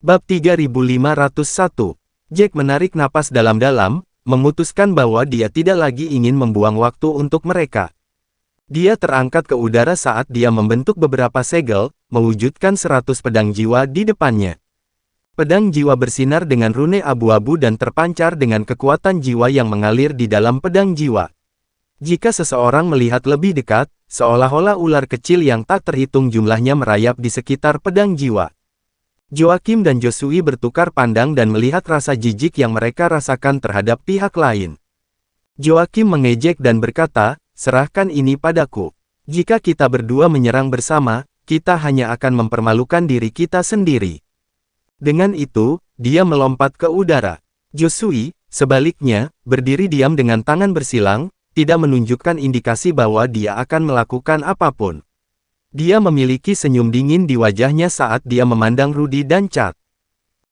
Bab 3501. Jack menarik napas dalam-dalam, memutuskan bahwa dia tidak lagi ingin membuang waktu untuk mereka. Dia terangkat ke udara saat dia membentuk beberapa segel, mewujudkan 100 pedang jiwa di depannya. Pedang jiwa bersinar dengan rune abu-abu dan terpancar dengan kekuatan jiwa yang mengalir di dalam pedang jiwa. Jika seseorang melihat lebih dekat, seolah-olah ular kecil yang tak terhitung jumlahnya merayap di sekitar pedang jiwa. Joakim dan Josui bertukar pandang dan melihat rasa jijik yang mereka rasakan terhadap pihak lain. Joakim mengejek dan berkata, "Serahkan ini padaku. Jika kita berdua menyerang bersama, kita hanya akan mempermalukan diri kita sendiri." Dengan itu, dia melompat ke udara. Josui, sebaliknya, berdiri diam dengan tangan bersilang, tidak menunjukkan indikasi bahwa dia akan melakukan apapun. Dia memiliki senyum dingin di wajahnya saat dia memandang Rudy dan Chad.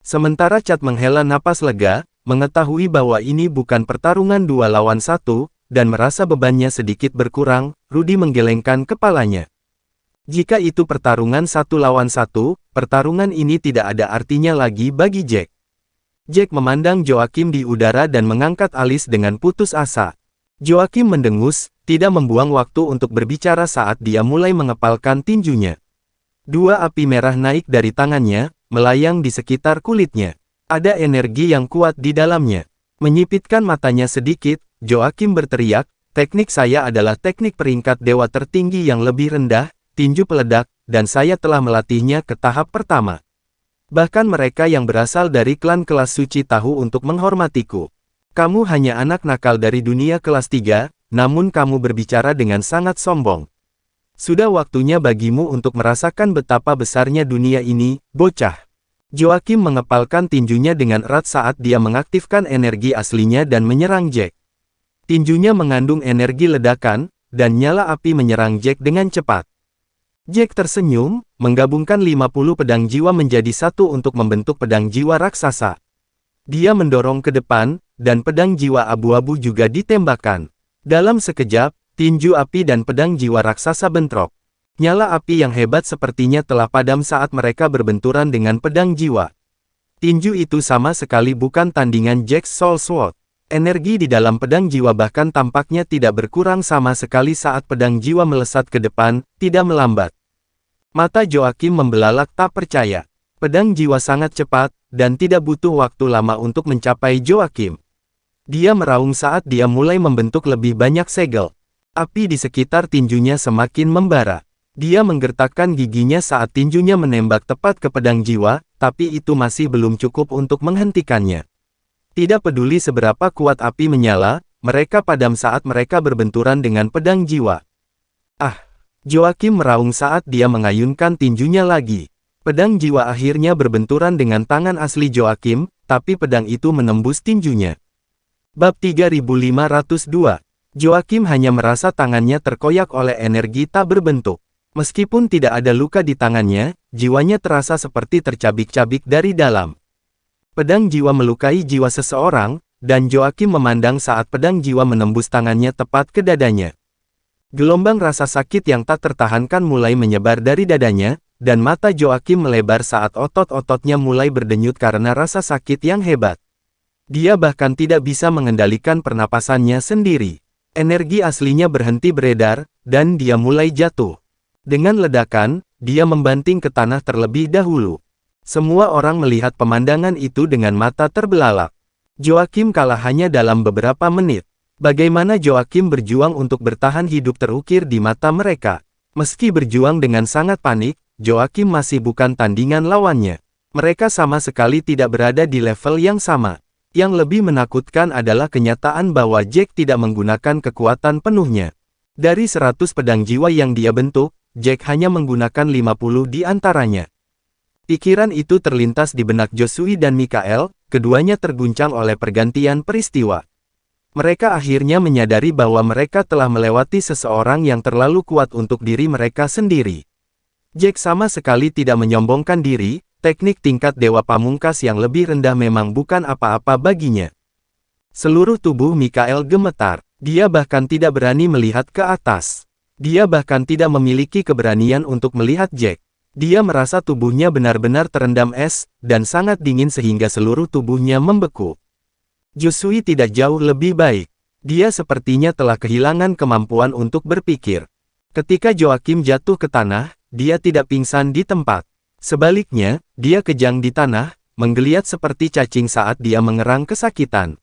Sementara Chad menghela napas lega, mengetahui bahwa ini bukan pertarungan 2 lawan 1, dan merasa bebannya sedikit berkurang, Rudy menggelengkan kepalanya. Jika itu pertarungan 1 lawan 1, pertarungan ini tidak ada artinya lagi bagi Jack. Jack memandang Joakim di udara dan mengangkat alis dengan putus asa. Joakim mendengus, tidak membuang waktu untuk berbicara saat dia mulai mengepalkan tinjunya. 2 api merah naik dari tangannya, melayang di sekitar kulitnya. Ada energi yang kuat di dalamnya. Menyipitkan matanya sedikit, Joakim berteriak, "Teknik saya adalah teknik peringkat dewa tertinggi yang lebih rendah, tinju peledak, dan saya telah melatihnya ke tahap pertama. Bahkan mereka yang berasal dari klan kelas suci tahu untuk menghormatiku. Kamu hanya anak nakal dari dunia kelas 3, namun kamu berbicara dengan sangat sombong. Sudah waktunya bagimu untuk merasakan betapa besarnya dunia ini, bocah." Joakim mengepalkan tinjunya dengan erat saat dia mengaktifkan energi aslinya dan menyerang Jack. Tinjunya mengandung energi ledakan, dan nyala api menyerang Jack dengan cepat. Jack tersenyum, menggabungkan 50 pedang jiwa menjadi satu untuk membentuk pedang jiwa raksasa. Dia mendorong ke depan, dan pedang jiwa abu-abu juga ditembakkan. Dalam sekejap, tinju api dan pedang jiwa raksasa bentrok. Nyala api yang hebat sepertinya telah padam saat mereka berbenturan dengan pedang jiwa. Tinju itu sama sekali bukan tandingan Jack's Soul Sword. Energi di dalam pedang jiwa bahkan tampaknya tidak berkurang sama sekali saat pedang jiwa melesat ke depan, tidak melambat. Mata Joakim membelalak tak percaya. Pedang jiwa sangat cepat, dan tidak butuh waktu lama untuk mencapai Joakim. Dia meraung saat dia mulai membentuk lebih banyak segel. Api di sekitar tinjunya semakin membara. Dia menggertakkan giginya saat tinjunya menembak tepat ke pedang jiwa, tapi itu masih belum cukup untuk menghentikannya. Tidak peduli seberapa kuat api menyala, mereka padam saat mereka berbenturan dengan pedang jiwa. "Ah!" Joakim meraung saat dia mengayunkan tinjunya lagi. Pedang jiwa akhirnya berbenturan dengan tangan asli Joakim, tapi pedang itu menembus tinjunya. Bab 3502. Joakim hanya merasa tangannya terkoyak oleh energi tak berbentuk. Meskipun tidak ada luka di tangannya, jiwanya terasa seperti tercabik-cabik dari dalam. Pedang jiwa melukai jiwa seseorang, dan Joakim memandang saat pedang jiwa menembus tangannya tepat ke dadanya. Gelombang rasa sakit yang tak tertahankan mulai menyebar dari dadanya, dan mata Joakim melebar saat otot-ototnya mulai berdenyut karena rasa sakit yang hebat. Dia bahkan tidak bisa mengendalikan pernapasannya sendiri. Energi aslinya berhenti beredar, dan dia mulai jatuh. Dengan ledakan, dia membanting ke tanah terlebih dahulu. Semua orang melihat pemandangan itu dengan mata terbelalak. Joakim kalah hanya dalam beberapa menit. Bagaimana Joakim berjuang untuk bertahan hidup terukir di mata mereka. Meski berjuang dengan sangat panik, Joakim masih bukan tandingan lawannya. Mereka sama sekali tidak berada di level yang sama. Yang lebih menakutkan adalah kenyataan bahwa Jack tidak menggunakan kekuatan penuhnya. Dari 100 pedang jiwa yang dia bentuk, Jack hanya menggunakan 50 di antaranya. Pikiran itu terlintas di benak Josui dan Mikael, keduanya terguncang oleh pergantian peristiwa. Mereka akhirnya menyadari bahwa mereka telah melewati seseorang yang terlalu kuat untuk diri mereka sendiri. Jack sama sekali tidak menyombongkan diri. Teknik tingkat dewa pamungkas yang lebih rendah memang bukan apa-apa baginya. Seluruh tubuh Mikael gemetar. Dia bahkan tidak berani melihat ke atas. Dia bahkan tidak memiliki keberanian untuk melihat Jack. Dia merasa tubuhnya benar-benar terendam es, dan sangat dingin sehingga seluruh tubuhnya membeku. Jusui tidak jauh lebih baik. Dia sepertinya telah kehilangan kemampuan untuk berpikir. Ketika Joakim jatuh ke tanah, dia tidak pingsan di tempat. Sebaliknya, dia kejang di tanah, menggeliat seperti cacing saat dia mengerang kesakitan.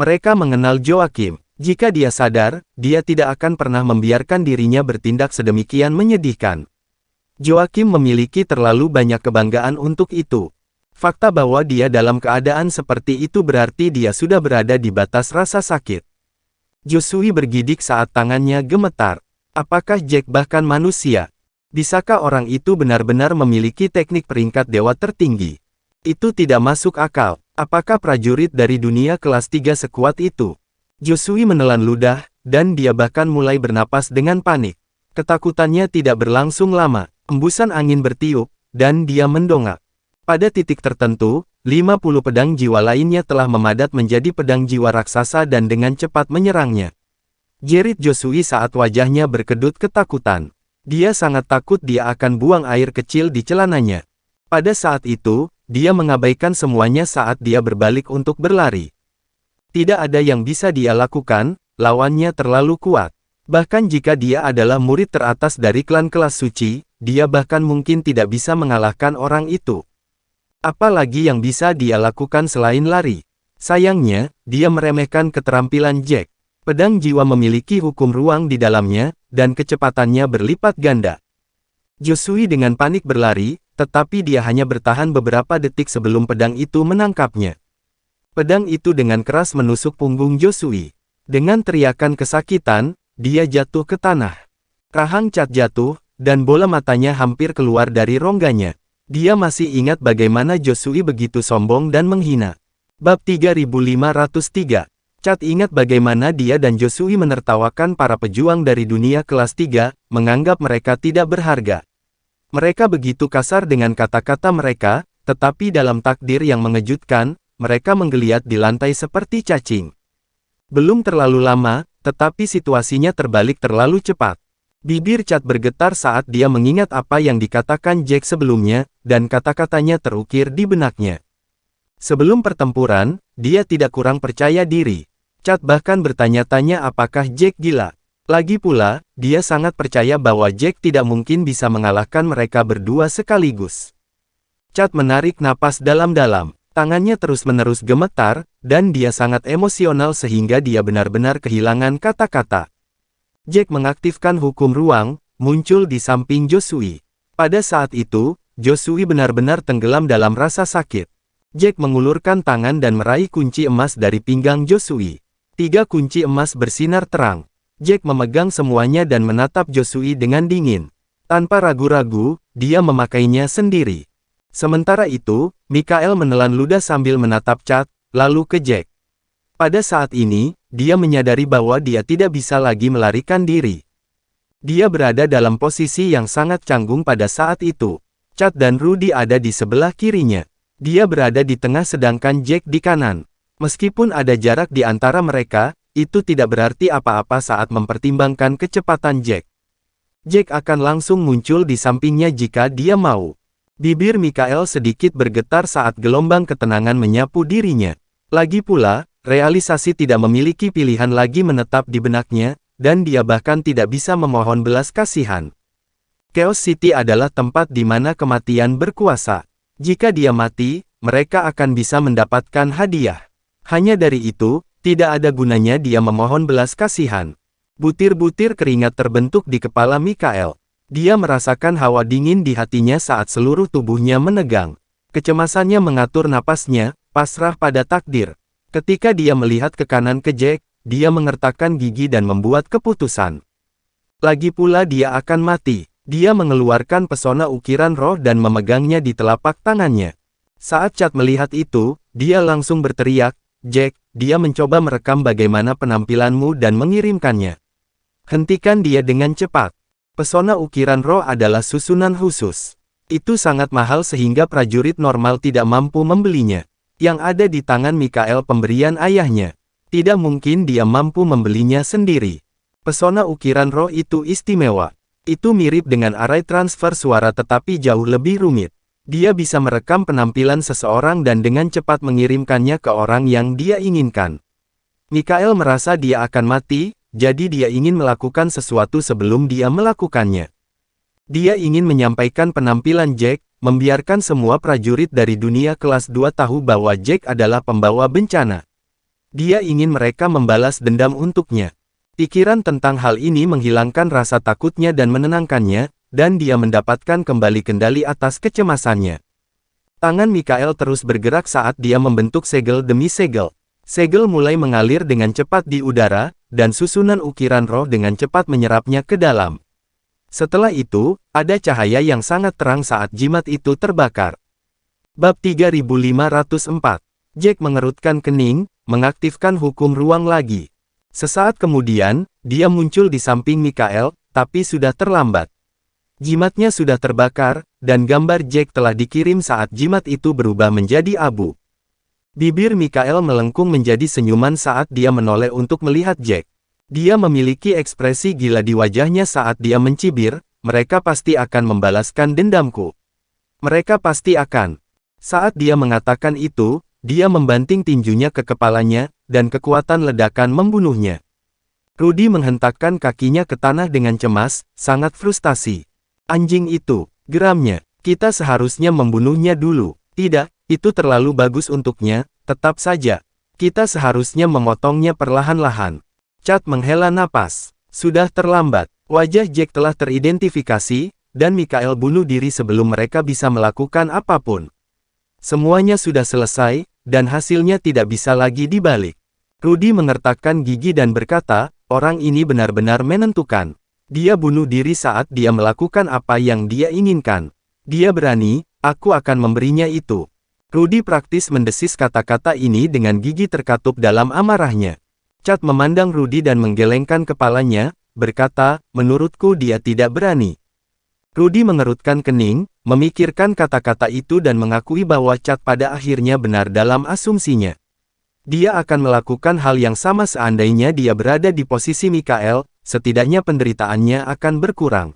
Mereka mengenal Joakim. Jika dia sadar, dia tidak akan pernah membiarkan dirinya bertindak sedemikian menyedihkan. Joakim memiliki terlalu banyak kebanggaan untuk itu. Fakta bahwa dia dalam keadaan seperti itu berarti dia sudah berada di batas rasa sakit. Jusui bergidik saat tangannya gemetar. Apakah Jack bahkan manusia? Bisakah orang itu benar-benar memiliki teknik peringkat dewa tertinggi? Itu tidak masuk akal. Apakah prajurit dari dunia kelas 3 sekuat itu? Jusui menelan ludah, dan dia bahkan mulai bernapas dengan panik. Ketakutannya tidak berlangsung lama. Embusan angin bertiup, dan dia mendongak. Pada titik tertentu, 50 pedang jiwa lainnya telah memadat menjadi pedang jiwa raksasa dan dengan cepat menyerangnya. Jerit Jusui saat wajahnya berkedut ketakutan. Dia sangat takut dia akan buang air kecil di celananya. Pada saat itu, dia mengabaikan semuanya saat dia berbalik untuk berlari. Tidak ada yang bisa dia lakukan, lawannya terlalu kuat. Bahkan jika dia adalah murid teratas dari klan kelas suci, dia bahkan mungkin tidak bisa mengalahkan orang itu. Apalagi yang bisa dia lakukan selain lari? Sayangnya, dia meremehkan keterampilan Jack. Pedang jiwa memiliki hukum ruang di dalamnya, dan kecepatannya berlipat ganda. Jusui dengan panik berlari, tetapi dia hanya bertahan beberapa detik sebelum pedang itu menangkapnya. Pedang itu dengan keras menusuk punggung Jusui. Dengan teriakan kesakitan, dia jatuh ke tanah. Rahang Cat jatuh, dan bola matanya hampir keluar dari rongganya. Dia masih ingat bagaimana Jusui begitu sombong dan menghina. Bab 3503. Cat ingat bagaimana dia dan Jusui menertawakan para pejuang dari dunia kelas 3, menganggap mereka tidak berharga. Mereka begitu kasar dengan kata-kata mereka, tetapi dalam takdir yang mengejutkan, mereka menggeliat di lantai seperti cacing. Belum terlalu lama, tetapi situasinya terbalik terlalu cepat. Bibir Cat bergetar saat dia mengingat apa yang dikatakan Jack sebelumnya, dan kata-katanya terukir di benaknya. Sebelum pertempuran, dia tidak kurang percaya diri. Cat bahkan bertanya-tanya apakah Jack gila. Lagi pula, dia sangat percaya bahwa Jack tidak mungkin bisa mengalahkan mereka berdua sekaligus. Cat menarik napas dalam-dalam. Tangannya terus-menerus gemetar, dan dia sangat emosional sehingga dia benar-benar kehilangan kata-kata. Jack mengaktifkan hukum ruang, muncul di samping Jusui. Pada saat itu, Jusui benar-benar tenggelam dalam rasa sakit. Jack mengulurkan tangan dan meraih kunci emas dari pinggang Jusui. 3 kunci emas bersinar terang. Jack memegang semuanya dan menatap Jusui dengan dingin. Tanpa ragu-ragu, dia memakainya sendiri. Sementara itu, Mikael menelan ludah sambil menatap Cat, lalu ke Jack. Pada saat ini, dia menyadari bahwa dia tidak bisa lagi melarikan diri. Dia berada dalam posisi yang sangat canggung pada saat itu. Cat dan Rudy ada di sebelah kirinya. Dia berada di tengah sedangkan Jack di kanan. Meskipun ada jarak di antara mereka, itu tidak berarti apa-apa saat mempertimbangkan kecepatan Jack. Jack akan langsung muncul di sampingnya jika dia mau. Bibir Mikael sedikit bergetar saat gelombang ketenangan menyapu dirinya. Lagi pula, realisasi tidak memiliki pilihan lagi menetap di benaknya, dan dia bahkan tidak bisa memohon belas kasihan. Chaos City adalah tempat di mana kematian berkuasa. Jika dia mati, mereka akan bisa mendapatkan hadiah. Hanya dari itu, tidak ada gunanya dia memohon belas kasihan. Butir-butir keringat terbentuk di kepala Mikael. Dia merasakan hawa dingin di hatinya saat seluruh tubuhnya menegang. Kecemasannya mengatur napasnya, pasrah pada takdir. Ketika dia melihat ke kanan ke Jack, dia mengertakkan gigi dan membuat keputusan. Lagi pula dia akan mati. Dia mengeluarkan pesona ukiran roh dan memegangnya di telapak tangannya. Saat Cat melihat itu, dia langsung berteriak, "Jack, dia mencoba merekam bagaimana penampilanmu dan mengirimkannya. Hentikan dia dengan cepat." Pesona ukiran roh adalah susunan khusus. Itu sangat mahal sehingga prajurit normal tidak mampu membelinya. Yang ada di tangan Mikael pemberian ayahnya. Tidak mungkin dia mampu membelinya sendiri. Pesona ukiran roh itu istimewa. Itu mirip dengan array transfer suara tetapi jauh lebih rumit. Dia bisa merekam penampilan seseorang dan dengan cepat mengirimkannya ke orang yang dia inginkan. Mikael merasa dia akan mati, jadi dia ingin melakukan sesuatu sebelum dia melakukannya. Dia ingin menyampaikan penampilan Jack, membiarkan semua prajurit dari dunia kelas 2 tahu bahwa Jack adalah pembawa bencana. Dia ingin mereka membalas dendam untuknya. Pikiran tentang hal ini menghilangkan rasa takutnya dan menenangkannya, dan dia mendapatkan kembali kendali atas kecemasannya. Tangan Mikael terus bergerak saat dia membentuk segel demi segel. Segel mulai mengalir dengan cepat di udara, dan susunan ukiran roh dengan cepat menyerapnya ke dalam. Setelah itu, ada cahaya yang sangat terang saat jimat itu terbakar. Bab 3504. Jack mengerutkan kening, mengaktifkan hukum ruang lagi. Sesaat kemudian, dia muncul di samping Mikael, tapi sudah terlambat. Jimatnya sudah terbakar, dan gambar Jack telah dikirim saat jimat itu berubah menjadi abu. Bibir Mikael melengkung menjadi senyuman saat dia menoleh untuk melihat Jack. Dia memiliki ekspresi gila di wajahnya saat dia mencibir, mereka pasti akan membalaskan dendamku. Mereka pasti akan. Saat dia mengatakan itu, dia membanting tinjunya ke kepalanya, dan kekuatan ledakan membunuhnya. Rudy menghentakkan kakinya ke tanah dengan cemas, sangat frustasi. Anjing itu, geramnya, kita seharusnya membunuhnya dulu. Tidak, itu terlalu bagus untuknya, tetap saja. Kita seharusnya memotongnya perlahan-lahan. Chad menghela napas. Sudah terlambat. Wajah Jack telah teridentifikasi, dan Mikael bunuh diri sebelum mereka bisa melakukan apapun. Semuanya sudah selesai, dan hasilnya tidak bisa lagi dibalik. Rudy mengertakkan gigi dan berkata, orang ini benar-benar menentukan. Dia bunuh diri saat dia melakukan apa yang dia inginkan. Dia berani, aku akan memberinya itu. Rudy praktis mendesis kata-kata ini dengan gigi terkatup dalam amarahnya. Chad memandang Rudy dan menggelengkan kepalanya, berkata, menurutku dia tidak berani. Rudy mengerutkan kening, memikirkan kata-kata itu dan mengakui bahwa Chad pada akhirnya benar dalam asumsinya. Dia akan melakukan hal yang sama seandainya dia berada di posisi Mikael, setidaknya penderitaannya akan berkurang.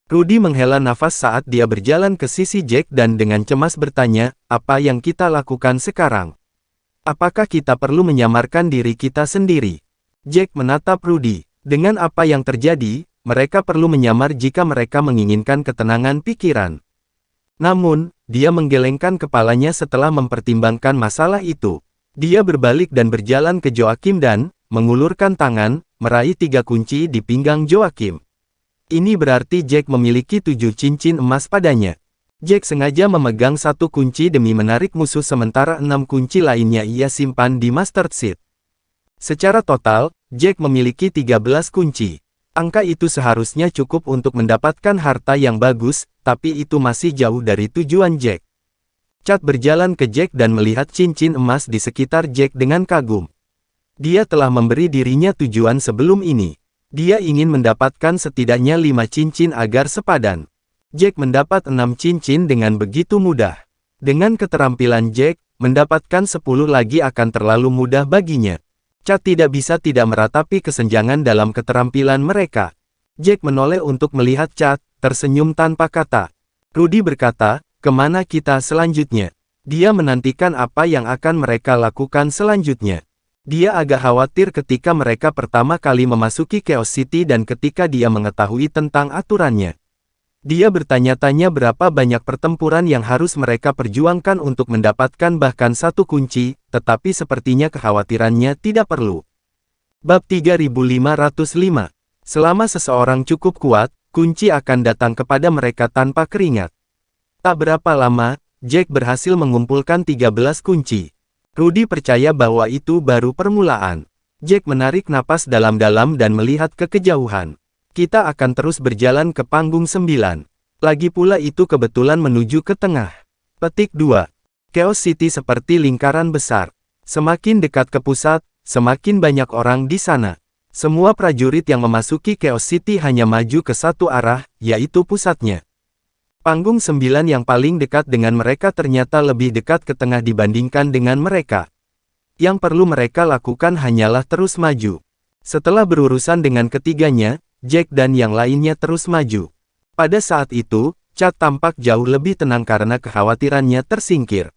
Rudy menghela nafas saat dia berjalan ke sisi Jack dan dengan cemas bertanya, apa yang kita lakukan sekarang? Apakah kita perlu menyamarkan diri kita sendiri? Jack menatap Rudy. Dengan apa yang terjadi, mereka perlu menyamar jika mereka menginginkan ketenangan pikiran. Namun, dia menggelengkan kepalanya setelah mempertimbangkan masalah itu. Dia berbalik dan berjalan ke Joakim dan, mengulurkan tangan, meraih 3 kunci di pinggang Joakim. Ini berarti Jack memiliki 7 cincin emas padanya. Jack sengaja memegang 1 kunci demi menarik musuh sementara 6 kunci lainnya ia simpan di Master Seat. Secara total, Jack memiliki 13 kunci. Angka itu seharusnya cukup untuk mendapatkan harta yang bagus, tapi itu masih jauh dari tujuan Jack. Chad berjalan ke Jack dan melihat cincin emas di sekitar Jack dengan kagum. Dia telah memberi dirinya tujuan sebelum ini. Dia ingin mendapatkan setidaknya 5 cincin agar sepadan. Jack mendapat 6 cincin dengan begitu mudah. Dengan keterampilan Jack, mendapatkan 10 lagi akan terlalu mudah baginya. Chad tidak bisa tidak meratapi kesenjangan dalam keterampilan mereka. Jack menoleh untuk melihat Chad, tersenyum tanpa kata. Rudy berkata, kemana kita selanjutnya? Dia menantikan apa yang akan mereka lakukan selanjutnya. Dia agak khawatir ketika mereka pertama kali memasuki Chaos City dan ketika dia mengetahui tentang aturannya. Dia bertanya-tanya berapa banyak pertempuran yang harus mereka perjuangkan untuk mendapatkan bahkan 1 kunci, tetapi sepertinya kekhawatirannya tidak perlu. Bab 3505. Selama seseorang cukup kuat, kunci akan datang kepada mereka tanpa keringat. Tak berapa lama, Jack berhasil mengumpulkan 13 kunci. Rudy percaya bahwa itu baru permulaan. Jack menarik napas dalam-dalam dan melihat ke kejauhan. Kita akan terus berjalan ke panggung 9. Lagi pula itu kebetulan menuju ke tengah. Petik 2. Chaos City seperti lingkaran besar. Semakin dekat ke pusat, semakin banyak orang di sana. Semua prajurit yang memasuki Chaos City hanya maju ke satu arah, yaitu pusatnya. Panggung 9 yang paling dekat dengan mereka ternyata lebih dekat ke tengah dibandingkan dengan mereka. Yang perlu mereka lakukan hanyalah terus maju. Setelah berurusan dengan ketiganya, Jack dan yang lainnya terus maju. Pada saat itu, Chad tampak jauh lebih tenang karena kekhawatirannya tersingkir.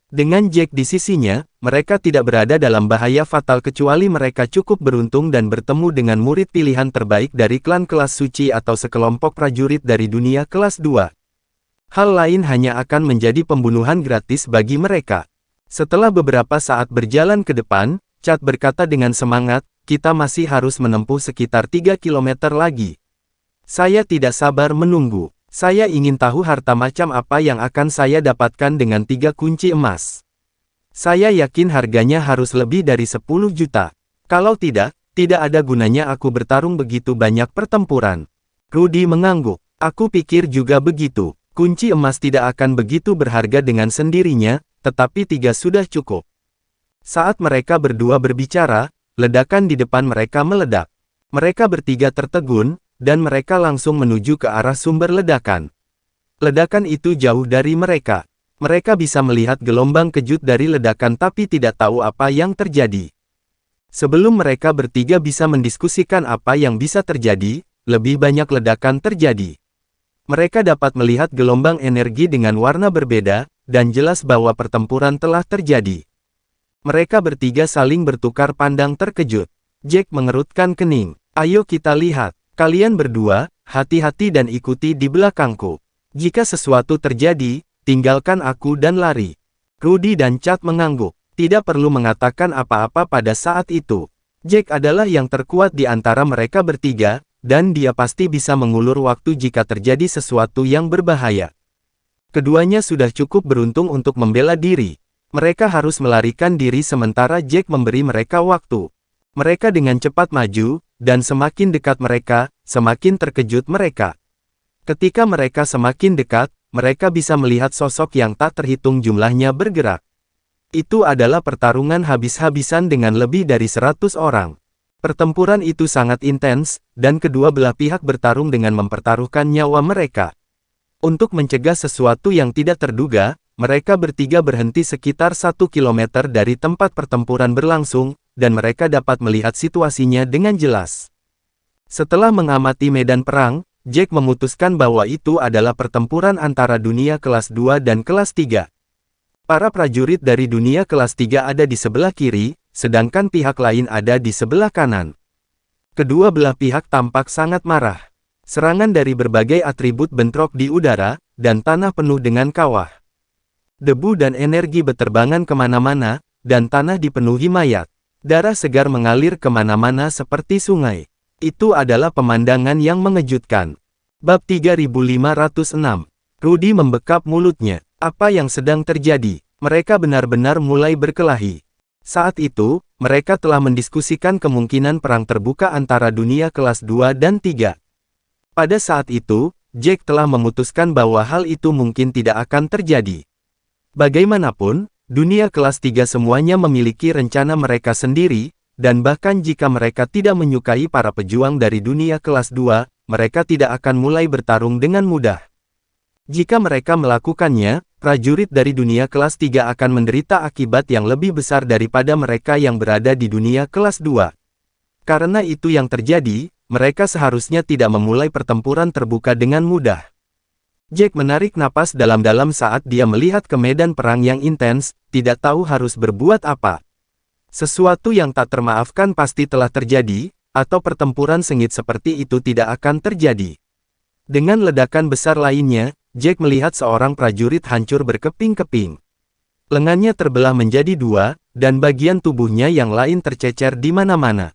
Dengan Jack di sisinya, mereka tidak berada dalam bahaya fatal kecuali mereka cukup beruntung dan bertemu dengan murid pilihan terbaik dari klan kelas suci atau sekelompok prajurit dari dunia kelas 2. Hal lain hanya akan menjadi pembunuhan gratis bagi mereka. Setelah beberapa saat berjalan ke depan, Chad berkata dengan semangat, kita masih harus menempuh sekitar 3 kilometer lagi. Saya tidak sabar menunggu. Saya ingin tahu harta macam apa yang akan saya dapatkan dengan 3 kunci emas. Saya yakin harganya harus lebih dari 10 juta. Kalau tidak, tidak ada gunanya aku bertarung begitu banyak pertempuran. Rudy mengangguk. Aku pikir juga begitu. Kunci emas tidak akan begitu berharga dengan sendirinya, tetapi 3 sudah cukup. Saat mereka berdua berbicara, ledakan di depan mereka meledak. Mereka bertiga tertegun, dan mereka langsung menuju ke arah sumber ledakan. Ledakan itu jauh dari mereka. Mereka bisa melihat gelombang kejut dari ledakan tapi tidak tahu apa yang terjadi. Sebelum mereka bertiga bisa mendiskusikan apa yang bisa terjadi, lebih banyak ledakan terjadi. Mereka dapat melihat gelombang energi dengan warna berbeda, dan jelas bahwa pertempuran telah terjadi. Mereka bertiga saling bertukar pandang terkejut. Jack mengerutkan kening. Ayo kita lihat. Kalian berdua, hati-hati dan ikuti di belakangku. Jika sesuatu terjadi, tinggalkan aku dan lari. Rudy dan Chad mengangguk. Tidak perlu mengatakan apa-apa pada saat itu. Jack adalah yang terkuat di antara mereka bertiga, dan dia pasti bisa mengulur waktu jika terjadi sesuatu yang berbahaya. Keduanya sudah cukup beruntung untuk membela diri. Mereka harus melarikan diri sementara Jack memberi mereka waktu. Mereka dengan cepat maju, dan semakin dekat mereka, semakin terkejut mereka. Ketika mereka semakin dekat, mereka bisa melihat sosok yang tak terhitung jumlahnya bergerak. Itu adalah pertarungan habis-habisan dengan lebih dari 100 orang. Pertempuran itu sangat intens, dan kedua belah pihak bertarung dengan mempertaruhkan nyawa mereka. Untuk mencegah sesuatu yang tidak terduga, mereka bertiga berhenti sekitar 1 kilometer dari tempat pertempuran berlangsung, dan mereka dapat melihat situasinya dengan jelas. Setelah mengamati medan perang, Jack memutuskan bahwa itu adalah pertempuran antara dunia kelas 2 dan kelas 3. Para prajurit dari dunia kelas 3 ada di sebelah kiri, sedangkan pihak lain ada di sebelah kanan. Kedua belah pihak tampak sangat marah. Serangan dari berbagai atribut bentrok di udara, dan tanah penuh dengan kawah. Debu dan energi beterbangan kemana-mana, dan tanah dipenuhi mayat. Darah segar mengalir kemana-mana seperti sungai. Itu adalah pemandangan yang mengejutkan. Bab 3506. Rudy membekap mulutnya. Apa yang sedang terjadi? Mereka benar-benar mulai berkelahi. Saat itu, mereka telah mendiskusikan kemungkinan perang terbuka antara dunia kelas 2 dan 3. Pada saat itu, Jack telah memutuskan bahwa hal itu mungkin tidak akan terjadi. Bagaimanapun, dunia kelas 3 semuanya memiliki rencana mereka sendiri, dan bahkan jika mereka tidak menyukai para pejuang dari dunia kelas 2, mereka tidak akan mulai bertarung dengan mudah. Jika mereka melakukannya, prajurit dari dunia kelas 3 akan menderita akibat yang lebih besar daripada mereka yang berada di dunia kelas 2. Karena itu yang terjadi, mereka seharusnya tidak memulai pertempuran terbuka dengan mudah. Jack menarik napas dalam-dalam saat dia melihat ke medan perang yang intens, tidak tahu harus berbuat apa. Sesuatu yang tak termaafkan pasti telah terjadi, atau pertempuran sengit seperti itu tidak akan terjadi. Dengan ledakan besar lainnya, Jack melihat seorang prajurit hancur berkeping-keping. Lengannya terbelah menjadi 2, dan bagian tubuhnya yang lain tercecer di mana-mana.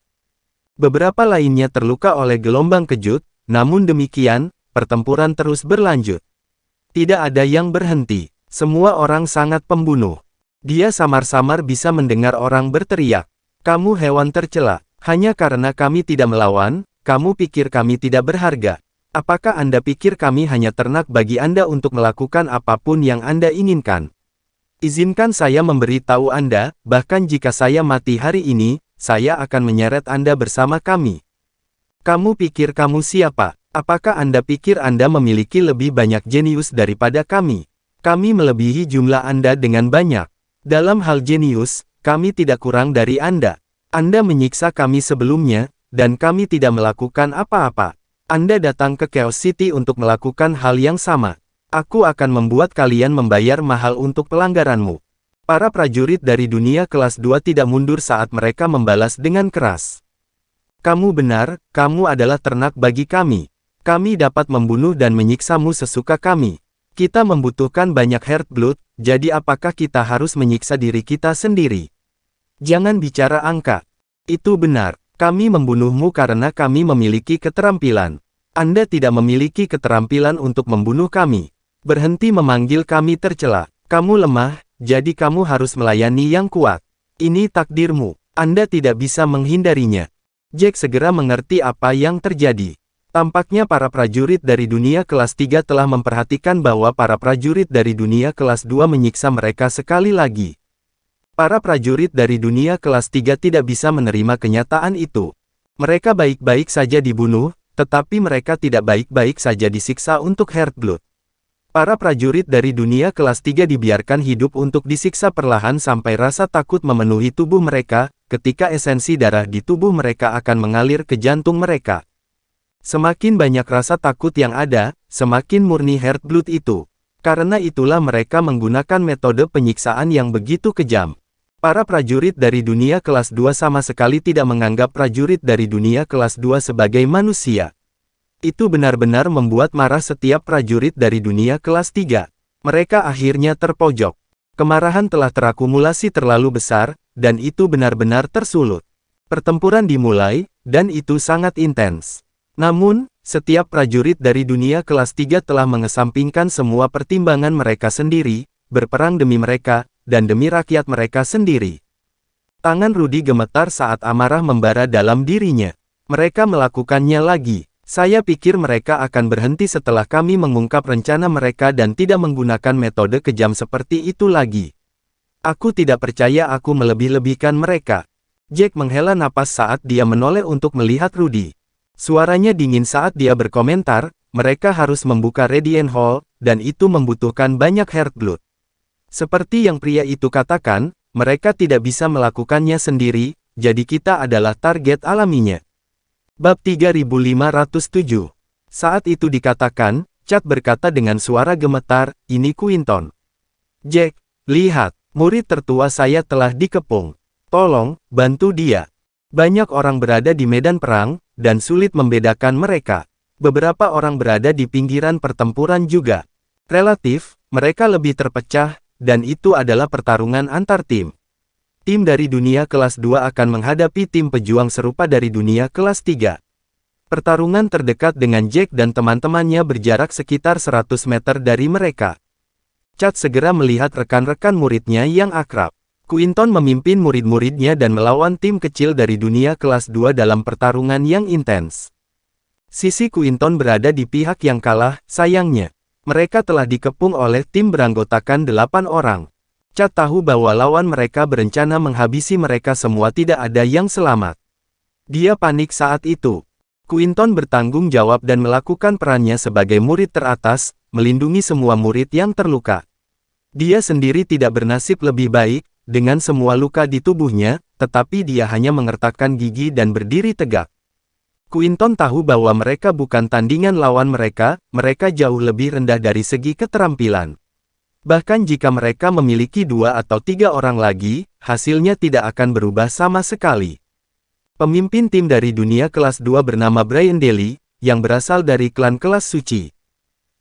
Beberapa lainnya terluka oleh gelombang kejut, namun demikian, pertempuran terus berlanjut. Tidak ada yang berhenti. Semua orang sangat pembunuh. Dia samar-samar bisa mendengar orang berteriak. Kamu hewan tercela. Hanya karena kami tidak melawan, kamu pikir kami tidak berharga. Apakah Anda pikir kami hanya ternak bagi Anda untuk melakukan apapun yang Anda inginkan? Izinkan saya memberitahu Anda, bahkan jika saya mati hari ini, saya akan menyeret Anda bersama kami. Kamu pikir kamu siapa? Apakah Anda pikir Anda memiliki lebih banyak jenius daripada kami? Kami melebihi jumlah Anda dengan banyak. Dalam hal jenius, kami tidak kurang dari Anda. Anda menyiksa kami sebelumnya, dan kami tidak melakukan apa-apa. Anda datang ke Chaos City untuk melakukan hal yang sama. Aku akan membuat kalian membayar mahal untuk pelanggaranmu. Para prajurit dari dunia kelas 2 tidak mundur saat mereka membalas dengan keras. Kamu benar, kamu adalah ternak bagi kami. Kami dapat membunuh dan menyiksamu sesuka kami. Kita membutuhkan banyak Heartblood, jadi apakah kita harus menyiksa diri kita sendiri? Jangan bicara angka. Itu benar. Kami membunuhmu karena kami memiliki keterampilan. Anda tidak memiliki keterampilan untuk membunuh kami. Berhenti memanggil kami tercela. Kamu lemah, jadi kamu harus melayani yang kuat. Ini takdirmu. Anda tidak bisa menghindarinya. Jack segera mengerti apa yang terjadi. Tampaknya para prajurit dari dunia kelas 3 telah memperhatikan bahwa para prajurit dari dunia kelas 2 menyiksa mereka sekali lagi. Para prajurit dari dunia kelas 3 tidak bisa menerima kenyataan itu. Mereka baik-baik saja dibunuh, tetapi mereka tidak baik-baik saja disiksa untuk Heartblood. Para prajurit dari dunia kelas 3 dibiarkan hidup untuk disiksa perlahan sampai rasa takut memenuhi tubuh mereka, ketika esensi darah di tubuh mereka akan mengalir ke jantung mereka. Semakin banyak rasa takut yang ada, semakin murni Heartblood itu. Karena itulah mereka menggunakan metode penyiksaan yang begitu kejam. Para prajurit dari dunia kelas 2 sama sekali tidak menganggap prajurit dari dunia kelas 2 sebagai manusia. Itu benar-benar membuat marah setiap prajurit dari dunia kelas 3. Mereka akhirnya terpojok. Kemarahan telah terakumulasi terlalu besar, dan itu benar-benar tersulut. Pertempuran dimulai, dan itu sangat intens. Namun, setiap prajurit dari dunia kelas 3 telah mengesampingkan semua pertimbangan mereka sendiri, berperang demi mereka, dan demi rakyat mereka sendiri. Tangan Rudy gemetar saat amarah membara dalam dirinya. Mereka melakukannya lagi. Saya pikir mereka akan berhenti setelah kami mengungkap rencana mereka dan tidak menggunakan metode kejam seperti itu lagi. Aku tidak percaya aku melebih-lebihkan mereka. Jack menghela napas saat dia menoleh untuk melihat Rudy. Suaranya dingin saat dia berkomentar, mereka harus membuka Radiant Hall, dan itu membutuhkan banyak Heartblood. Seperti yang pria itu katakan, mereka tidak bisa melakukannya sendiri, jadi kita adalah target alaminya. Bab 3507. Saat itu dikatakan, Chad berkata dengan suara gemetar, ini Quinton. Jack, lihat, murid tertua saya telah dikepung. Tolong, bantu dia. Banyak orang berada di medan perang, dan sulit membedakan mereka. Beberapa orang berada di pinggiran pertempuran juga. Relatif, mereka lebih terpecah, dan itu adalah pertarungan antar tim. Tim dari dunia kelas 2 akan menghadapi tim pejuang serupa dari dunia kelas 3. Pertarungan terdekat dengan Jack dan teman-temannya berjarak sekitar 100 meter dari mereka. Chad segera melihat rekan-rekan muridnya yang akrab. Quinton memimpin murid-muridnya dan melawan tim kecil dari dunia kelas 2 dalam pertarungan yang intens. Sisi Quinton berada di pihak yang kalah, sayangnya. Mereka telah dikepung oleh tim beranggotakan 8 orang. Chad tahu bahwa lawan mereka berencana menghabisi mereka semua, tidak ada yang selamat. Dia panik saat itu. Quinton bertanggung jawab dan melakukan perannya sebagai murid teratas, melindungi semua murid yang terluka. Dia sendiri tidak bernasib lebih baik, dengan semua luka di tubuhnya, tetapi dia hanya mengertakkan gigi dan berdiri tegak. Quinton tahu bahwa mereka bukan tandingan lawan mereka jauh lebih rendah dari segi keterampilan. Bahkan jika mereka memiliki 2 atau 3 orang lagi, hasilnya tidak akan berubah sama sekali. Pemimpin tim dari dunia kelas 2 bernama Brian Daly, yang berasal dari klan kelas suci.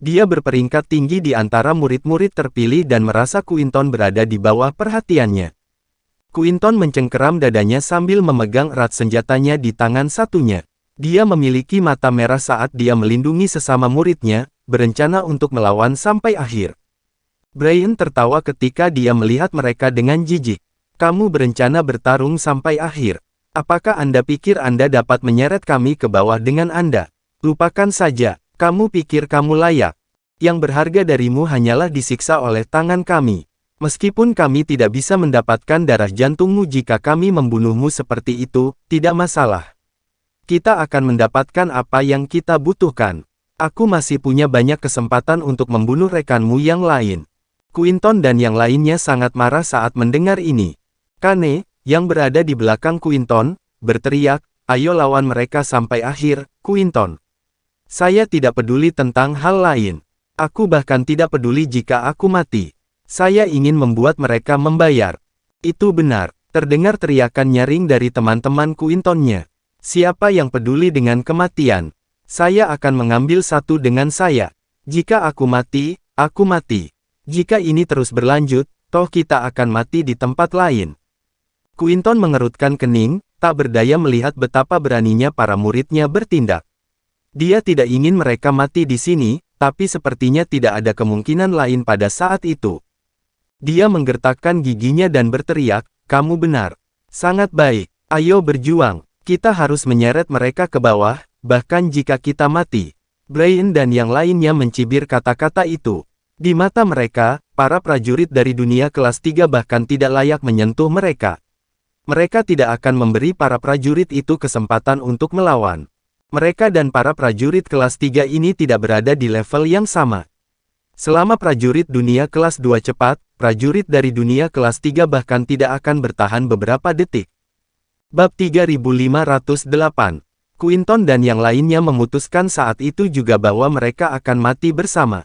Dia berperingkat tinggi di antara murid-murid terpilih dan merasa Quinton berada di bawah perhatiannya. Quinton mencengkeram dadanya sambil memegang erat senjatanya di tangan satunya. Dia memiliki mata merah saat dia melindungi sesama muridnya, berencana untuk melawan sampai akhir. Brian tertawa ketika dia melihat mereka dengan jijik. Kamu berencana bertarung sampai akhir. Apakah Anda pikir Anda dapat menyeret kami ke bawah dengan Anda? Lupakan saja, kamu pikir kamu layak. Yang berharga darimu hanyalah disiksa oleh tangan kami. Meskipun kami tidak bisa mendapatkan darah jantungmu jika kami membunuhmu seperti itu, tidak masalah. Kita akan mendapatkan apa yang kita butuhkan. Aku masih punya banyak kesempatan untuk membunuh rekanmu yang lain. Quinton dan yang lainnya sangat marah saat mendengar ini. Kane, yang berada di belakang Quinton, berteriak, ayo lawan mereka sampai akhir, Quinton. Saya tidak peduli tentang hal lain. Aku bahkan tidak peduli jika aku mati. Saya ingin membuat mereka membayar. Itu benar, terdengar teriakan nyaring dari teman-teman Quintonnya. Siapa yang peduli dengan kematian? Saya akan mengambil satu dengan saya. Jika aku mati, aku mati. Jika ini terus berlanjut, toh kita akan mati di tempat lain. Quinton mengerutkan kening, tak berdaya melihat betapa beraninya para muridnya bertindak. Dia tidak ingin mereka mati di sini, tapi sepertinya tidak ada kemungkinan lain pada saat itu. Dia menggertakkan giginya dan berteriak, "Kamu benar. Sangat baik. Ayo berjuang. Kita harus menyeret mereka ke bawah, bahkan jika kita mati." Brian dan yang lainnya mencibir kata-kata itu. Di mata mereka, para prajurit dari dunia kelas 3 bahkan tidak layak menyentuh mereka. Mereka tidak akan memberi para prajurit itu kesempatan untuk melawan. Mereka dan para prajurit kelas 3 ini tidak berada di level yang sama. Selama prajurit dunia kelas 2 cepat, prajurit dari dunia kelas 3 bahkan tidak akan bertahan beberapa detik. Bab 3508. Quinton dan yang lainnya memutuskan saat itu juga bahwa mereka akan mati bersama.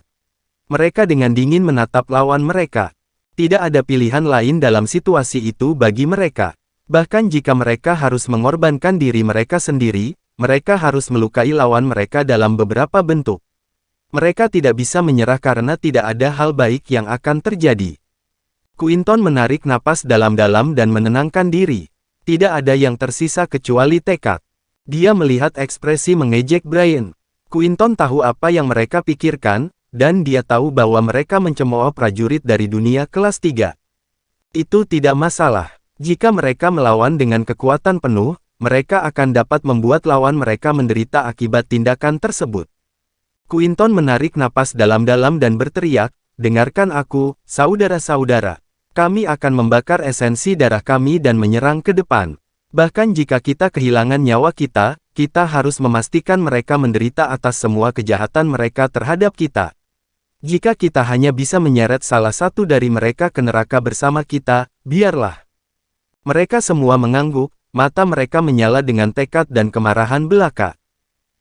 Mereka dengan dingin menatap lawan mereka. Tidak ada pilihan lain dalam situasi itu bagi mereka. Bahkan jika mereka harus mengorbankan diri mereka sendiri, mereka harus melukai lawan mereka dalam beberapa bentuk. Mereka tidak bisa menyerah karena tidak ada hal baik yang akan terjadi. Quinton menarik napas dalam-dalam dan menenangkan diri. Tidak ada yang tersisa kecuali tekad. Dia melihat ekspresi mengejek Brian. Quinton tahu apa yang mereka pikirkan, dan dia tahu bahwa mereka mencemooh prajurit dari dunia kelas 3. Itu tidak masalah. Jika mereka melawan dengan kekuatan penuh, mereka akan dapat membuat lawan mereka menderita akibat tindakan tersebut. Quinton menarik napas dalam-dalam dan berteriak, "Dengarkan aku, saudara-saudara. Kami akan membakar esensi darah kami dan menyerang ke depan. Bahkan jika kita kehilangan nyawa kita, kita harus memastikan mereka menderita atas semua kejahatan mereka terhadap kita. Jika kita hanya bisa menyeret salah satu dari mereka ke neraka bersama kita, biarlah." Mereka semua mengangguk, mata mereka menyala dengan tekad dan kemarahan belaka.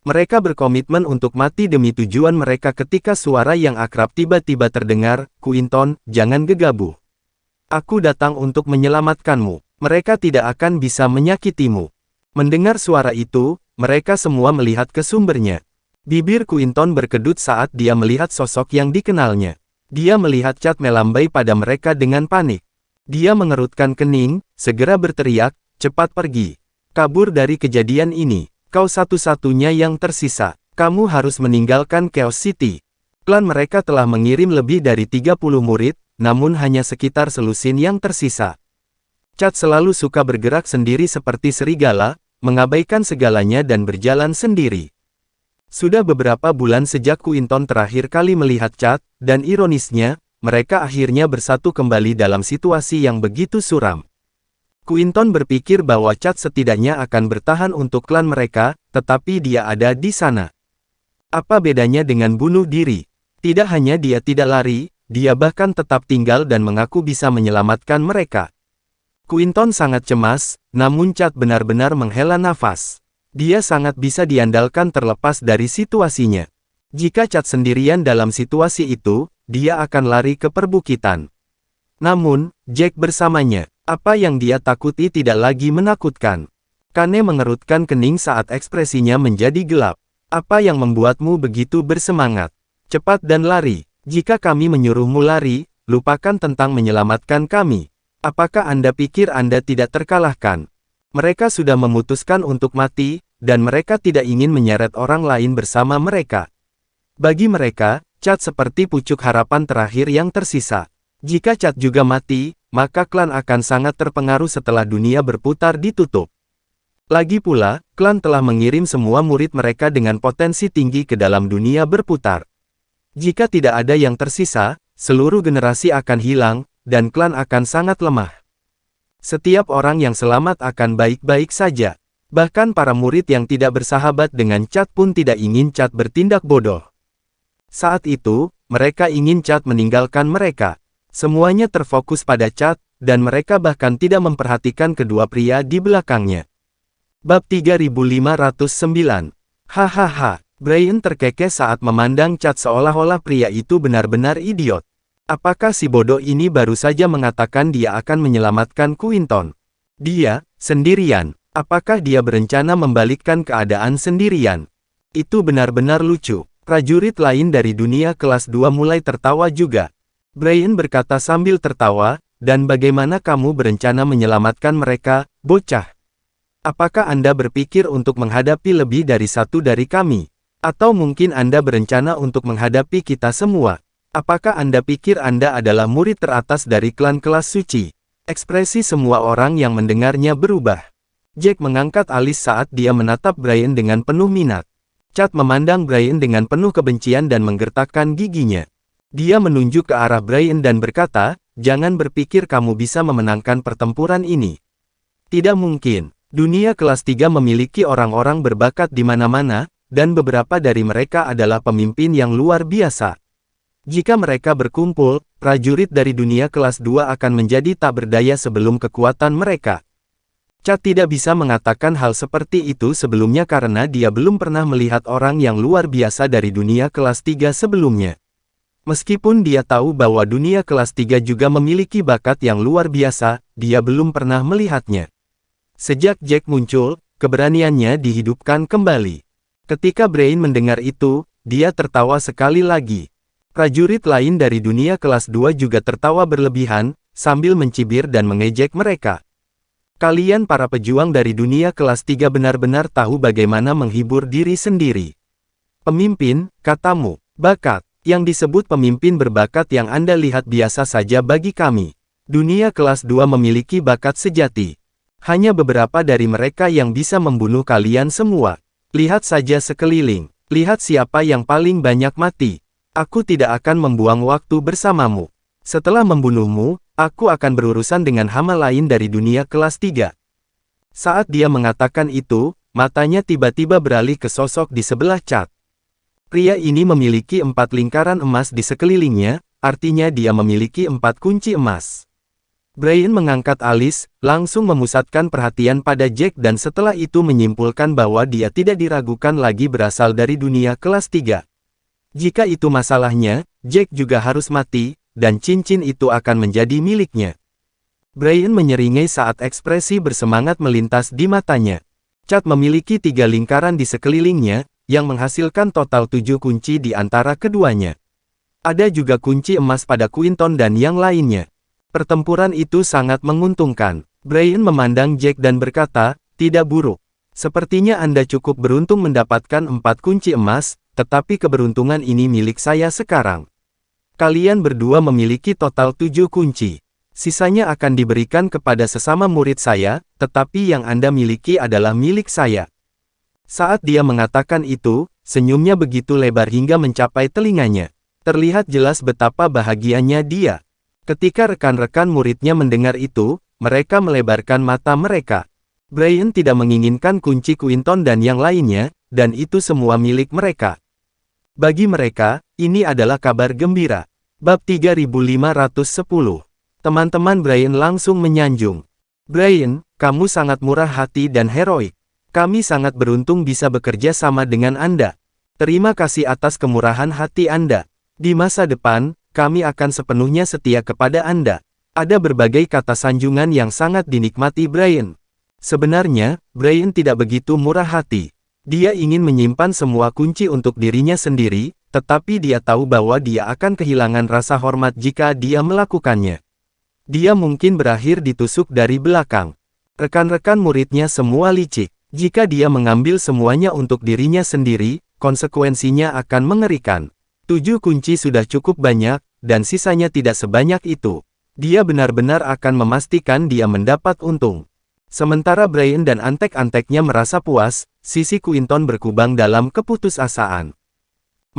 Mereka berkomitmen untuk mati demi tujuan mereka ketika suara yang akrab tiba-tiba terdengar, "Quinton, jangan gegabah. Aku datang untuk menyelamatkanmu. Mereka tidak akan bisa menyakitimu." Mendengar suara itu, mereka semua melihat ke sumbernya. Bibir Quinton berkedut saat dia melihat sosok yang dikenalnya. Dia melihat Chad melambai pada mereka dengan panik. Dia mengerutkan kening, segera berteriak, "Cepat pergi. Kabur dari kejadian ini. Kau satu-satunya yang tersisa. Kamu harus meninggalkan Chaos City." Klan mereka telah mengirim lebih dari 30 murid, namun hanya sekitar selusin yang tersisa. Chad selalu suka bergerak sendiri seperti serigala, mengabaikan segalanya dan berjalan sendiri. Sudah beberapa bulan sejak Quinton terakhir kali melihat Chad, dan ironisnya, mereka akhirnya bersatu kembali dalam situasi yang begitu suram. Quinton berpikir bahwa Chad setidaknya akan bertahan untuk klan mereka, tetapi dia ada di sana. Apa bedanya dengan bunuh diri? Tidak hanya dia tidak lari, dia bahkan tetap tinggal dan mengaku bisa menyelamatkan mereka. Quinton sangat cemas, namun Chad benar-benar menghela nafas. Dia sangat bisa diandalkan terlepas dari situasinya. Jika Chad sendirian dalam situasi itu, dia akan lari ke perbukitan. Namun, Jack bersamanya. Apa yang dia takuti tidak lagi menakutkan. Kane mengerutkan kening saat ekspresinya menjadi gelap. Apa yang membuatmu begitu bersemangat? Cepat dan lari. Jika kami menyuruhmu lari, lupakan tentang menyelamatkan kami. Apakah Anda pikir Anda tidak terkalahkan? Mereka sudah memutuskan untuk mati, dan mereka tidak ingin menyeret orang lain bersama mereka. Bagi mereka, Chad seperti pucuk harapan terakhir yang tersisa. Jika Chad juga mati, maka klan akan sangat terpengaruh setelah dunia berputar ditutup. Lagi pula, klan telah mengirim semua murid mereka dengan potensi tinggi ke dalam dunia berputar. Jika tidak ada yang tersisa, seluruh generasi akan hilang, dan klan akan sangat lemah. Setiap orang yang selamat akan baik-baik saja. Bahkan para murid yang tidak bersahabat dengan Chad pun tidak ingin Chad bertindak bodoh. Saat itu, mereka ingin Chad meninggalkan mereka. Semuanya terfokus pada Chad, dan mereka bahkan tidak memperhatikan kedua pria di belakangnya. Bab 3509. Hahaha. Brian terkekeh saat memandang Chad seolah-olah pria itu benar-benar idiot. Apakah si bodoh ini baru saja mengatakan dia akan menyelamatkan Quinton? Dia, sendirian. Apakah dia berencana membalikkan keadaan sendirian? Itu benar-benar lucu. Prajurit lain dari dunia kelas 2 mulai tertawa juga. Brian berkata sambil tertawa, dan bagaimana kamu berencana menyelamatkan mereka, bocah? Apakah Anda berpikir untuk menghadapi lebih dari satu dari kami? Atau mungkin Anda berencana untuk menghadapi kita semua? Apakah Anda pikir Anda adalah murid teratas dari klan kelas suci? Ekspresi semua orang yang mendengarnya berubah. Jack mengangkat alis saat dia menatap Brian dengan penuh minat. Chad memandang Brian dengan penuh kebencian dan menggertakkan giginya. Dia menunjuk ke arah Brian dan berkata, "Jangan berpikir kamu bisa memenangkan pertempuran ini. Tidak mungkin. Dunia kelas 3 memiliki orang-orang berbakat di mana-mana, dan beberapa dari mereka adalah pemimpin yang luar biasa. Jika mereka berkumpul, prajurit dari dunia kelas 2 akan menjadi tak berdaya sebelum kekuatan mereka." Chad tidak bisa mengatakan hal seperti itu sebelumnya karena dia belum pernah melihat orang yang luar biasa dari dunia kelas 3 sebelumnya. Meskipun dia tahu bahwa dunia kelas 3 juga memiliki bakat yang luar biasa, dia belum pernah melihatnya. Sejak Jack muncul, keberaniannya dihidupkan kembali. Ketika Brian mendengar itu, dia tertawa sekali lagi. Prajurit lain dari dunia kelas 2 juga tertawa berlebihan, sambil mencibir dan mengejek mereka. Kalian para pejuang dari dunia kelas 3 benar-benar tahu bagaimana menghibur diri sendiri. Pemimpin, katamu, bakat. Yang disebut pemimpin berbakat yang Anda lihat biasa saja bagi kami. Dunia kelas 2 memiliki bakat sejati. Hanya beberapa dari mereka yang bisa membunuh kalian semua. Lihat saja sekeliling. Lihat siapa yang paling banyak mati. Aku tidak akan membuang waktu bersamamu. Setelah membunuhmu, aku akan berurusan dengan hama lain dari dunia kelas 3. Saat dia mengatakan itu, matanya tiba-tiba beralih ke sosok di sebelah Chad. Pria ini memiliki 4 lingkaran emas di sekelilingnya, artinya dia memiliki 4 kunci emas. Brian mengangkat alis, langsung memusatkan perhatian pada Jack dan setelah itu menyimpulkan bahwa dia tidak diragukan lagi berasal dari dunia kelas 3. Jika itu masalahnya, Jack juga harus mati, dan cincin itu akan menjadi miliknya. Brian menyeringai saat ekspresi bersemangat melintas di matanya. Chad memiliki 3 lingkaran di sekelilingnya, yang menghasilkan total 7 kunci di antara keduanya. Ada juga kunci emas pada Quinton dan yang lainnya. Pertempuran itu sangat menguntungkan. Brian memandang Jack dan berkata, "Tidak buruk. Sepertinya Anda cukup beruntung mendapatkan 4 kunci emas, tetapi keberuntungan ini milik saya sekarang. Kalian berdua memiliki total 7 kunci. Sisanya akan diberikan kepada sesama murid saya, tetapi yang Anda miliki adalah milik saya." Saat dia mengatakan itu, senyumnya begitu lebar hingga mencapai telinganya. Terlihat jelas betapa bahagianya dia. Ketika rekan-rekan muridnya mendengar itu, mereka melebarkan mata mereka. Brian tidak menginginkan kunci Quinton dan yang lainnya, dan itu semua milik mereka. Bagi mereka, ini adalah kabar gembira. Bab 3510. Teman-teman Brian langsung menyanjung. "Brian, kamu sangat murah hati dan heroik. Kami sangat beruntung bisa bekerja sama dengan Anda. Terima kasih atas kemurahan hati Anda. Di masa depan, kami akan sepenuhnya setia kepada Anda." Ada berbagai kata sanjungan yang sangat dinikmati Brian. Sebenarnya, Brian tidak begitu murah hati. Dia ingin menyimpan semua kunci untuk dirinya sendiri, tetapi dia tahu bahwa dia akan kehilangan rasa hormat jika dia melakukannya. Dia mungkin berakhir ditusuk dari belakang. Rekan-rekan muridnya semua licik. Jika dia mengambil semuanya untuk dirinya sendiri, konsekuensinya akan mengerikan. 7 kunci sudah cukup banyak, dan sisanya tidak sebanyak itu. Dia benar-benar akan memastikan dia mendapat untung. Sementara Brian dan antek-anteknya merasa puas, sisi Quinton berkubang dalam keputusasaan.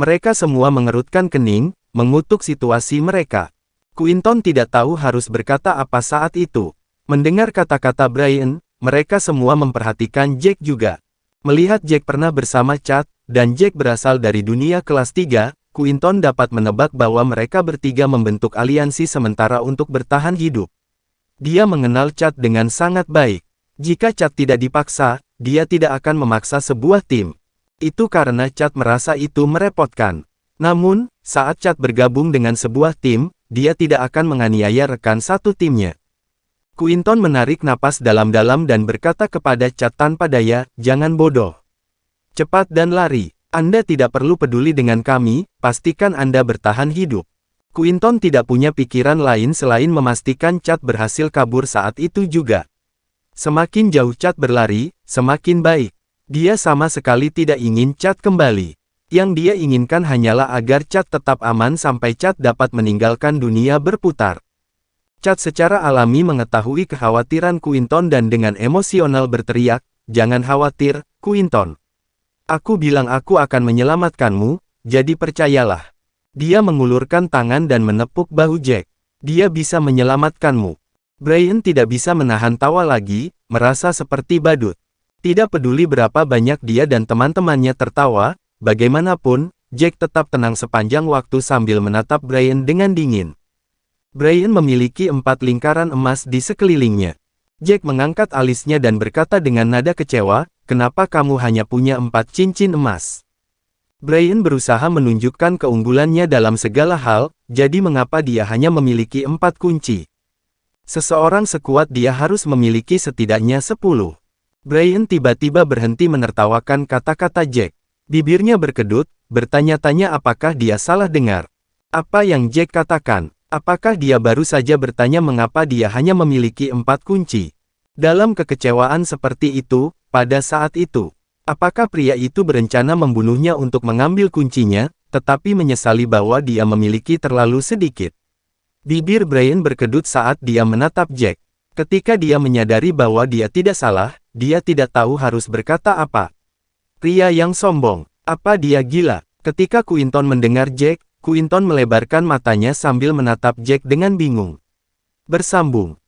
Mereka semua mengerutkan kening, mengutuk situasi mereka. Quinton tidak tahu harus berkata apa saat itu. Mendengar kata-kata Brian, mereka semua memperhatikan Jack juga. Melihat Jack pernah bersama Chad, dan Jack berasal dari dunia kelas 3, Quinton dapat menebak bahwa mereka bertiga membentuk aliansi sementara untuk bertahan hidup. Dia mengenal Chad dengan sangat baik. Jika Chad tidak dipaksa, dia tidak akan memaksa sebuah tim. Itu karena Chad merasa itu merepotkan. Namun, saat Chad bergabung dengan sebuah tim, dia tidak akan menganiaya rekan satu timnya. Quinton menarik napas dalam-dalam dan berkata kepada Chad tanpa daya, "Jangan bodoh. Cepat dan lari. Anda tidak perlu peduli dengan kami, pastikan Anda bertahan hidup." Quinton tidak punya pikiran lain selain memastikan Chad berhasil kabur saat itu juga. Semakin jauh Chad berlari, semakin baik. Dia sama sekali tidak ingin Chad kembali. Yang dia inginkan hanyalah agar Chad tetap aman sampai Chad dapat meninggalkan dunia berputar. Chad secara alami mengetahui kekhawatiran Quinton dan dengan emosional berteriak, "Jangan khawatir, Quinton. Aku bilang aku akan menyelamatkanmu, jadi percayalah." Dia mengulurkan tangan dan menepuk bahu Jack. "Dia bisa menyelamatkanmu." Brian tidak bisa menahan tawa lagi, merasa seperti badut. Tidak peduli berapa banyak dia dan teman-temannya tertawa, bagaimanapun, Jack tetap tenang sepanjang waktu sambil menatap Brian dengan dingin. Brian memiliki 4 lingkaran emas di sekelilingnya. Jack mengangkat alisnya dan berkata dengan nada kecewa, "Kenapa kamu hanya punya 4 cincin emas?" Brian berusaha menunjukkan keunggulannya dalam segala hal, jadi mengapa dia hanya memiliki 4 kunci? Seseorang sekuat dia harus memiliki setidaknya 10. Brian tiba-tiba berhenti menertawakan kata-kata Jack. Bibirnya berkedut, bertanya-tanya apakah dia salah dengar. Apa yang Jack katakan? Apakah dia baru saja bertanya mengapa dia hanya memiliki 4 kunci? Dalam kekecewaan seperti itu, pada saat itu, apakah pria itu berencana membunuhnya untuk mengambil kuncinya, tetapi menyesali bahwa dia memiliki terlalu sedikit? Bibir Brian berkedut saat dia menatap Jack. Ketika dia menyadari bahwa dia tidak salah, dia tidak tahu harus berkata apa. Pria yang sombong. Apa dia gila? Ketika Quinton mendengar Jack, Quinton melebarkan matanya sambil menatap Jack dengan bingung. Bersambung.